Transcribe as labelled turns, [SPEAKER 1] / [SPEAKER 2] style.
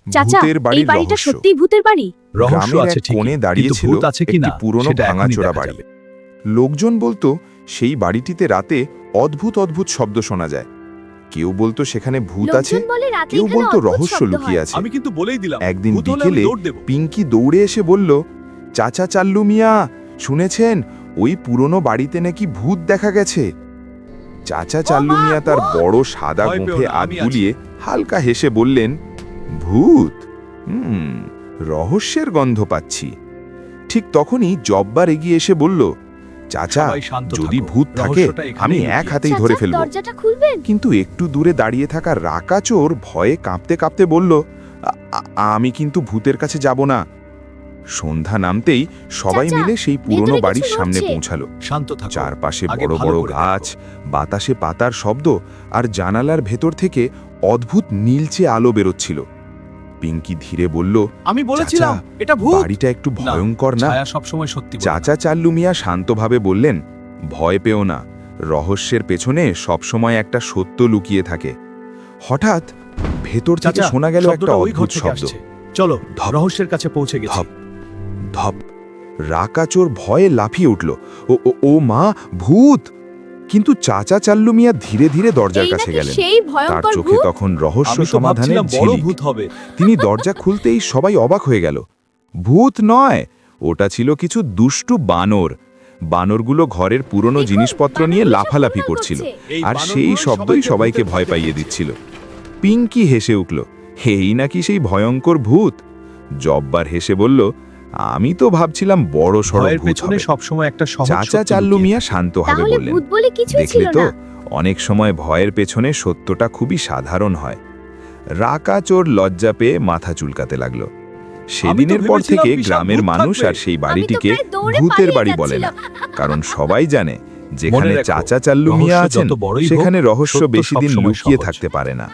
[SPEAKER 1] চাচা,
[SPEAKER 2] ভূতের
[SPEAKER 1] এই
[SPEAKER 2] বাড়ির
[SPEAKER 1] বাড়িটা
[SPEAKER 2] রহস্য।
[SPEAKER 1] সত্যিই ভূতের বাড়ি?
[SPEAKER 3] রহস্য
[SPEAKER 2] গ্রামের
[SPEAKER 3] আছে
[SPEAKER 2] এক কোণে
[SPEAKER 3] ঠিকই,
[SPEAKER 2] দাঁড়িয়ে
[SPEAKER 3] কিন্তু
[SPEAKER 2] ছিল
[SPEAKER 3] ভূত আছে
[SPEAKER 2] একটি
[SPEAKER 3] কিনা
[SPEAKER 2] পুরনো
[SPEAKER 3] সেটা এখনই
[SPEAKER 2] ভাঙাচোরা
[SPEAKER 3] দেখা
[SPEAKER 2] বাড়ি।
[SPEAKER 3] যাবে।
[SPEAKER 2] লোকজন বলতো সেই বাড়িটিতে রাতে অদ্ভুত অদ্ভুত শব্দ শোনা যায়। কেউ বলতো সেখানে ভূত আছে,
[SPEAKER 1] লোকজন বলে রাতে
[SPEAKER 2] কেউ
[SPEAKER 1] এখানে
[SPEAKER 2] বলতো
[SPEAKER 1] অদ্ভুত
[SPEAKER 2] রহস্য
[SPEAKER 1] শব্দ
[SPEAKER 2] লুকিয়ে
[SPEAKER 1] হয়।
[SPEAKER 2] আছে।
[SPEAKER 3] আমি কিন্তু বলেই দিলাম,
[SPEAKER 2] একদিন
[SPEAKER 3] ভূত হলে আমি
[SPEAKER 2] বিকেলে
[SPEAKER 3] দৌড় দেব।
[SPEAKER 2] পিঙ্কি দৌড়ে এসে বলল, চাচা চাল্লু মিয়া, শুনেছেন ওই পুরনো বাড়িতে নাকি ভূত দেখা গেছে। চাচা চাল্লু মিয়া তার বড় সাদা
[SPEAKER 3] ভয় পেও
[SPEAKER 2] গোঁফে
[SPEAKER 3] না,
[SPEAKER 2] হাত
[SPEAKER 3] আমি আছি।
[SPEAKER 2] বুলিয়ে হালকা হেসে বললেন, ভূত? রহস্যের গন্ধ পাচ্ছি। ঠিক তখনই জব্বার এগিয়ে এসে বলল, চাচা,
[SPEAKER 3] সবাই শান্ত
[SPEAKER 2] যদি
[SPEAKER 3] থাকো,
[SPEAKER 2] ভূত থাকে
[SPEAKER 3] রহস্যটা এখানেই
[SPEAKER 2] আমি
[SPEAKER 3] লুকিয়ে
[SPEAKER 2] এক হাতেই
[SPEAKER 1] চাচা,
[SPEAKER 2] ধরে ফেলব।
[SPEAKER 1] দরজাটা খুলবেন?
[SPEAKER 2] কিন্তু একটু দূরে দাঁড়িয়ে থাকা রাকাচোর ভয়ে কাঁপতে কাঁপতে বলল, আমি কিন্তু ভূতের কাছে যাব না। সন্ধ্যা নামতেই সবাই
[SPEAKER 1] চাচা,
[SPEAKER 2] মিলে সেই পুরনো
[SPEAKER 1] ভেতরে
[SPEAKER 2] বাড়ির
[SPEAKER 1] কিছু
[SPEAKER 2] সামনে
[SPEAKER 1] নড়ছে।
[SPEAKER 2] পৌঁছালো।
[SPEAKER 3] শান্ত থাকো।
[SPEAKER 2] চারপাশে
[SPEAKER 3] আগে
[SPEAKER 2] বড়
[SPEAKER 3] ভালো
[SPEAKER 2] বড়
[SPEAKER 3] করে
[SPEAKER 2] গাছ,
[SPEAKER 3] দেখো।
[SPEAKER 2] বাতাসে পাতার শব্দ, আর জানালার ভেতর থেকে অদ্ভুত নীলচে আলো বেরোচ্ছিল। পিঙ্কি ধীরে বলল,
[SPEAKER 3] আমি বলেছিলাম
[SPEAKER 2] চাচা,
[SPEAKER 3] এটা ভূত।
[SPEAKER 2] বাড়িটা একটু ভয়ঙ্কর না?
[SPEAKER 3] ছায়া সবসময় সত্যি বলে না।
[SPEAKER 2] চাচা চাল্লু মিয়া শান্তভাবে বললেন, ভয় পেও না, রহস্যের পেছনে সবসময় একটা সত্য লুকিয়ে থাকে। হঠাৎ ভেতর থেকে
[SPEAKER 3] চাচা,
[SPEAKER 2] শোনা গেল একটা
[SPEAKER 3] শব্দটা ওই ঘর
[SPEAKER 2] অদ্ভুত
[SPEAKER 3] থেকে
[SPEAKER 2] শব্দ।
[SPEAKER 3] আসছে। চলো,
[SPEAKER 2] ধপ,
[SPEAKER 3] রহস্যের কাছে পৌঁছে গেছি।
[SPEAKER 2] ধপ ধপ। রাকাচোর ভয়ে লাফিয়ে উঠল, ও ও, ও মা, ভূত! কিন্তু চাচা চাল্লু মিয়া ধীরে ধীরে দরজার
[SPEAKER 1] এই
[SPEAKER 2] কাছে
[SPEAKER 1] নাকি
[SPEAKER 2] গেলেন।
[SPEAKER 1] সেই
[SPEAKER 2] তার
[SPEAKER 1] ভয়ঙ্কর
[SPEAKER 2] চোখে
[SPEAKER 1] ভূত?
[SPEAKER 2] তখন রহস্য
[SPEAKER 3] আমি তো
[SPEAKER 2] সমাধানের
[SPEAKER 3] ভাবছিলাম বড়
[SPEAKER 2] ঝিলিক।
[SPEAKER 3] ভূত হবে।
[SPEAKER 2] তিনি দরজা খুলতেই সবাই অবাক হয়ে গেল। ভূত নয়, ওটা ছিল কিছু দুষ্টু বানর। বানরগুলো ঘরের পুরনো
[SPEAKER 1] দেখুন,
[SPEAKER 2] জিনিসপত্র নিয়ে
[SPEAKER 1] বানরগুলো সব
[SPEAKER 2] লাফালাফি
[SPEAKER 1] গোলমাল
[SPEAKER 2] করছিল,
[SPEAKER 1] করছে।
[SPEAKER 3] এই
[SPEAKER 2] আর
[SPEAKER 3] বানরগুলোই
[SPEAKER 2] সেই শব্দই
[SPEAKER 3] সবাইকে
[SPEAKER 2] সবাইকে
[SPEAKER 3] ভূতের
[SPEAKER 2] ভয়
[SPEAKER 3] ভূতে
[SPEAKER 2] পাইয়ে
[SPEAKER 3] ভুগছে।
[SPEAKER 2] দিচ্ছিল। পিঙ্কি হেসে উঠল, এই নাকি সেই ভয়ঙ্কর ভূত? জব্বার হেসে বলল, আমি তো ভাবছিলাম বড় সড়
[SPEAKER 3] ভয়ের
[SPEAKER 2] ভূত
[SPEAKER 3] পেছনে
[SPEAKER 2] হবে।
[SPEAKER 3] সবসময় একটা সহজ
[SPEAKER 2] চাচা
[SPEAKER 3] সত্য
[SPEAKER 2] চাল্লু
[SPEAKER 3] লুকিয়ে
[SPEAKER 2] মিয়া
[SPEAKER 3] থাকে।
[SPEAKER 2] শান্তভাবে
[SPEAKER 1] তাহলে
[SPEAKER 2] বললেন,
[SPEAKER 1] ভূত বলে কিছুই
[SPEAKER 2] দেখলে
[SPEAKER 1] ছিল
[SPEAKER 2] তো,
[SPEAKER 1] না।
[SPEAKER 2] অনেক সময় ভয়ের পেছনে সত্যটা খুবই সাধারণ হয়। রাকাচোর লজ্জা পেয়ে মাথা চুলকাতে লাগলো। সেদিনের পর
[SPEAKER 3] ভেবেছিলাম
[SPEAKER 2] থেকে
[SPEAKER 3] বিশাল
[SPEAKER 2] গ্রামের
[SPEAKER 3] ভূত
[SPEAKER 2] মানুষ
[SPEAKER 3] থাকবে।
[SPEAKER 2] আর সেই
[SPEAKER 1] আমি তো
[SPEAKER 2] বাড়িটিকে
[SPEAKER 1] প্রায় দৌড়ে
[SPEAKER 2] ভূতের
[SPEAKER 1] পালিয়ে
[SPEAKER 2] বাড়ি বলে না,
[SPEAKER 1] যাচ্ছিলাম।
[SPEAKER 2] কারণ সবাই জানে
[SPEAKER 3] মনে
[SPEAKER 2] যেখানে
[SPEAKER 3] রেখো,
[SPEAKER 2] চাচা চাল্লু মিয়া
[SPEAKER 3] রহস্য
[SPEAKER 2] আছেন
[SPEAKER 3] যত বড়ই হোক,
[SPEAKER 2] সেখানে রহস্য
[SPEAKER 3] সত্য
[SPEAKER 2] বেশি দিন
[SPEAKER 3] সবসময়
[SPEAKER 2] লুকিয়ে
[SPEAKER 3] সহজ।
[SPEAKER 2] থাকতে পারে না।